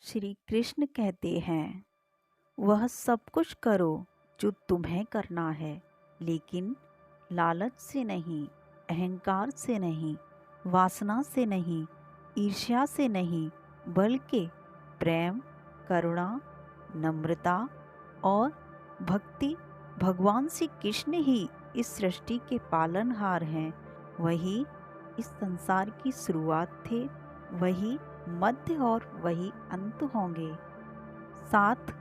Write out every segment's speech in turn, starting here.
श्री कृष्ण कहते हैं, वह सब कुछ करो जो तुम्हें करना है, लेकिन लालच से नहीं, अहंकार से नहीं, वासना से नहीं, ईर्ष्या से नहीं, बल्कि प्रेम, करुणा, नम्रता और भक्ति। भगवान श्री कृष्ण ही इस सृष्टि के पालनहार हैं। वही इस संसार की शुरुआत थे, वही मध्य और वही अंत होंगे। साथ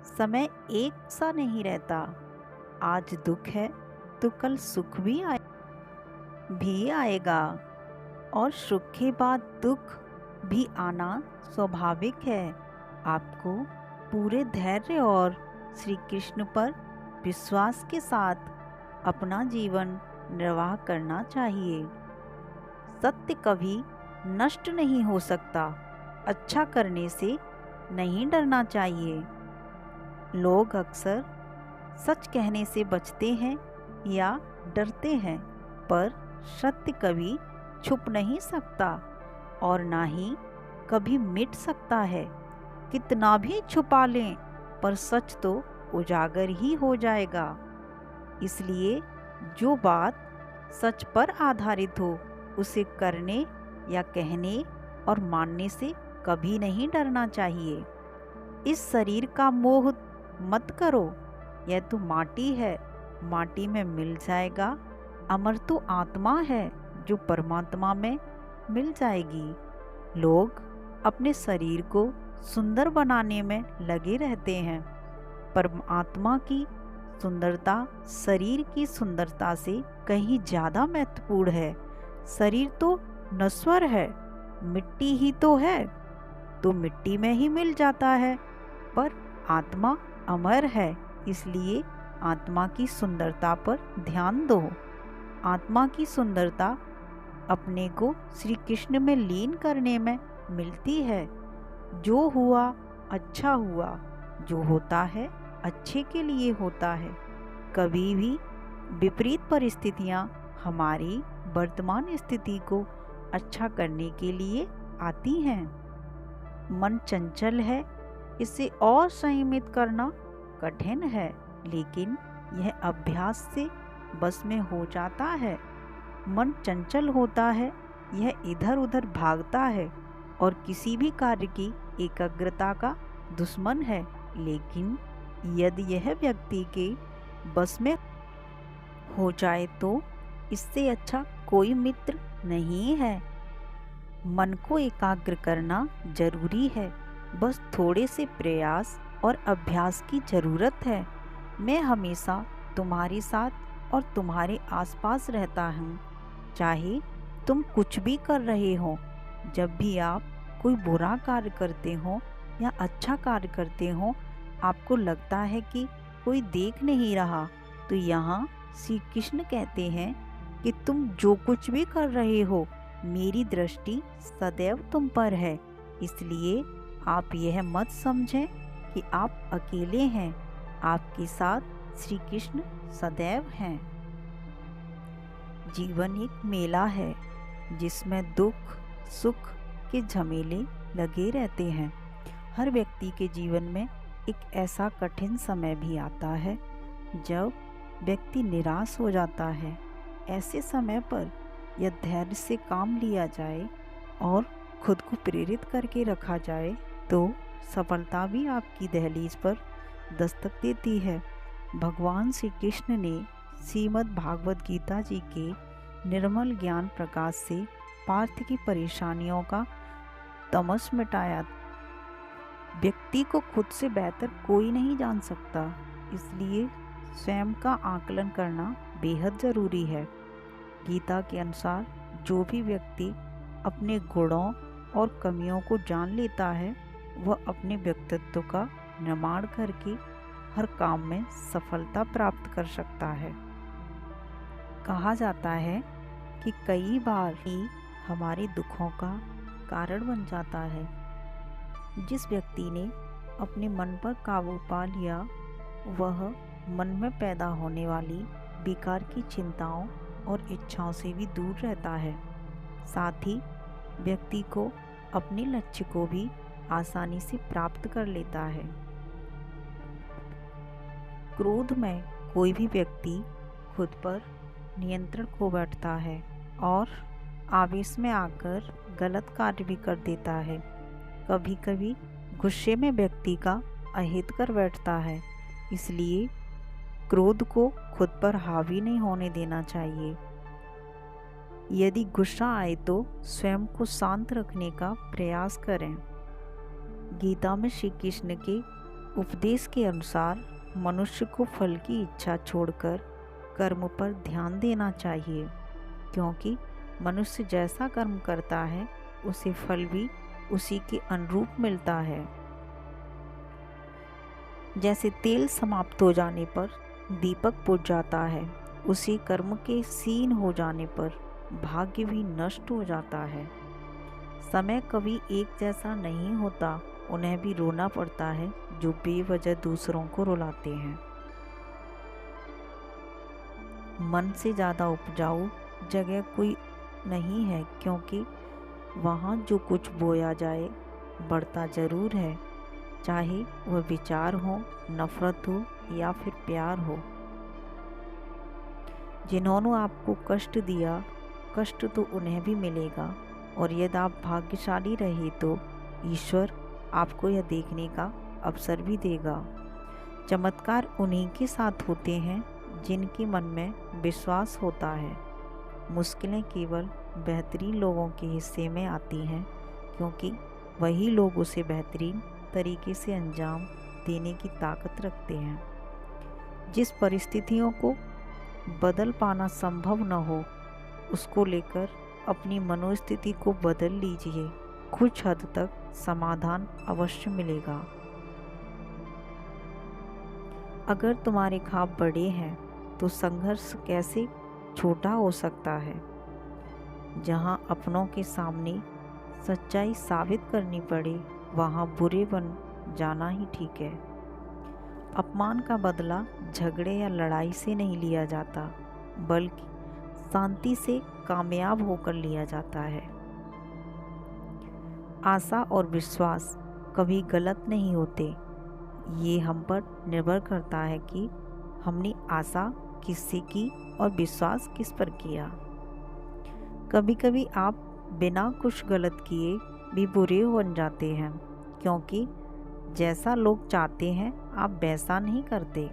समय एक सा नहीं रहता। आज दुख है तो कल सुख भी आएगा और सुख के बाद दुख भी आना स्वाभाविक है। आपको पूरे धैर्य और श्री कृष्ण पर विश्वास के साथ अपना जीवन निर्वाह करना चाहिए। सत्य कभी नष्ट नहीं हो सकता। अच्छा करने से नहीं डरना चाहिए। लोग अक्सर सच कहने से बचते हैं या डरते हैं, पर सत्य कभी छुप नहीं सकता और ना ही कभी मिट सकता है। कितना भी छुपा लें, पर सच तो उजागर ही हो जाएगा। इसलिए जो बात सच पर आधारित हो, उसे करने या कहने और मानने से कभी नहीं डरना चाहिए। इस शरीर का मोह मत करो। यह तो माटी है, माटी में मिल जाएगा। अमर तो आत्मा है, जो परमात्मा में मिल जाएगी। लोग अपने शरीर को सुंदर बनाने में लगे रहते हैं। परमात्मा की सुंदरता शरीर की सुंदरता से कहीं ज्यादा महत्वपूर्ण है। शरीर तो नश्वर है, मिट्टी ही तो है, तो मिट्टी में ही मिल जाता है, पर आत्मा अमर है। इसलिए आत्मा की सुंदरता पर ध्यान दो। आत्मा की सुंदरता अपने को श्री कृष्ण में लीन करने में मिलती है। जो हुआ अच्छा हुआ, जो होता है अच्छे के लिए होता है। कभी भी विपरीत परिस्थितियां हमारी वर्तमान स्थिति को अच्छा करने के लिए आती हैं। मन चंचल है, इसे और संयमित करना कठिन है, लेकिन यह अभ्यास से बस में हो जाता है। मन चंचल होता है, यह इधर उधर भागता है और किसी भी कार्य की एकाग्रता का दुश्मन है। लेकिन यदि यह व्यक्ति के बस में हो जाए तो इससे अच्छा कोई मित्र नहीं है। मन को एकाग्र करना जरूरी है, बस थोड़े से प्रयास और अभ्यास की जरूरत है। मैं हमेशा तुम्हारे साथ और तुम्हारे आसपास रहता हूँ, चाहे तुम कुछ भी कर रहे हो। जब भी आप कोई बुरा कार्य करते हो या अच्छा कार्य करते हो, आपको लगता है कि कोई देख नहीं रहा, तो यहाँ श्री कृष्ण कहते हैं कि तुम जो कुछ भी कर रहे हो, मेरी दृष्टि सदैव तुम पर है। इसलिए आप यह मत समझें कि आप अकेले हैं। आपके साथ श्री कृष्ण सदैव हैं। जीवन एक मेला है, जिसमें दुख सुख के झमेले लगे रहते हैं। हर व्यक्ति के जीवन में एक ऐसा कठिन समय भी आता है जब व्यक्ति निराश हो जाता है। ऐसे समय पर यह धैर्य से काम लिया जाए और खुद को प्रेरित करके रखा जाए, तो सफलता भी आपकी दहलीज पर दस्तक देती है। भगवान श्री कृष्ण ने श्रीमद् भागवत गीता जी के निर्मल ज्ञान प्रकाश से पार्थ की परेशानियों का तमस मिटाया। व्यक्ति को खुद से बेहतर कोई नहीं जान सकता, इसलिए स्वयं का आकलन करना बेहद जरूरी है। गीता के अनुसार जो भी व्यक्ति अपने गुणों और कमियों को जान लेता है, वह अपने व्यक्तित्व का निर्माण करके हर काम में सफलता प्राप्त कर सकता है। कहा जाता है कि कई बार ही हमारे दुखों का कारण बन जाता है। जिस व्यक्ति ने अपने मन पर काबू पा लिया, वह मन में पैदा होने वाली बेकार की चिंताओं और इच्छाओं से भी दूर रहता है। साथ ही व्यक्ति को अपने लक्ष्य को भी आसानी से प्राप्त कर लेता है। क्रोध में कोई भी व्यक्ति खुद पर नियंत्रण खो बैठता है और आवेश में आकर गलत कार्य भी कर देता है। कभी कभी गुस्से में व्यक्ति का अहित कर बैठता है। इसलिए क्रोध को खुद पर हावी नहीं होने देना चाहिए। यदि गुस्सा आए तो स्वयं को शांत रखने का प्रयास करें। गीता में श्री कृष्ण के उपदेश के अनुसार मनुष्य को फल की इच्छा छोड़कर कर्म पर ध्यान देना चाहिए, क्योंकि मनुष्य जैसा कर्म करता है उसे फल भी उसी के अनुरूप मिलता है। जैसे तेल समाप्त हो जाने पर दीपक बुझ जाता है, उसी कर्म के क्षीण हो जाने पर भाग्य भी नष्ट हो जाता है। समय कभी एक जैसा नहीं होता, उन्हें भी रोना पड़ता है जो बेवजह दूसरों को रुलाते हैं। मन से ज़्यादा उपजाऊ जगह कोई नहीं है, क्योंकि वहाँ जो कुछ बोया जाए बढ़ता जरूर है, चाहे वह विचार हो, नफरत हो या फिर प्यार हो। जिन्होंने आपको कष्ट दिया, कष्ट तो उन्हें भी मिलेगा, और यदि आप भाग्यशाली रहे तो ईश्वर आपको यह देखने का अवसर भी देगा। चमत्कार उन्हीं के साथ होते हैं जिनके मन में विश्वास होता है। मुश्किलें केवल बेहतरीन लोगों के हिस्से में आती हैं, क्योंकि वही लोग उसे बेहतरीन तरीके से अंजाम देने की ताकत रखते हैं। जिस परिस्थितियों को बदल पाना संभव न हो, उसको लेकर अपनी मनोस्थिति को बदल लीजिए, कुछ हद तक समाधान अवश्य मिलेगा। अगर तुम्हारे ख्वाब बड़े हैं तो संघर्ष कैसे छोटा हो सकता है। जहां अपनों के सामने सच्चाई साबित करनी पड़े, वहां बुरे बन जाना ही ठीक है। अपमान का बदला झगड़े या लड़ाई से नहीं लिया जाता, बल्कि शांति से कामयाब होकर लिया जाता है। आशा और विश्वास कभी गलत नहीं होते। ये हम पर निर्भर करता है कि हमने आशा किससे की और विश्वास किस पर किया। कभी कभी आप बिना कुछ गलत किए भी बुरे बन जाते हैं, क्योंकि जैसा लोग चाहते हैं आप वैसा नहीं करते।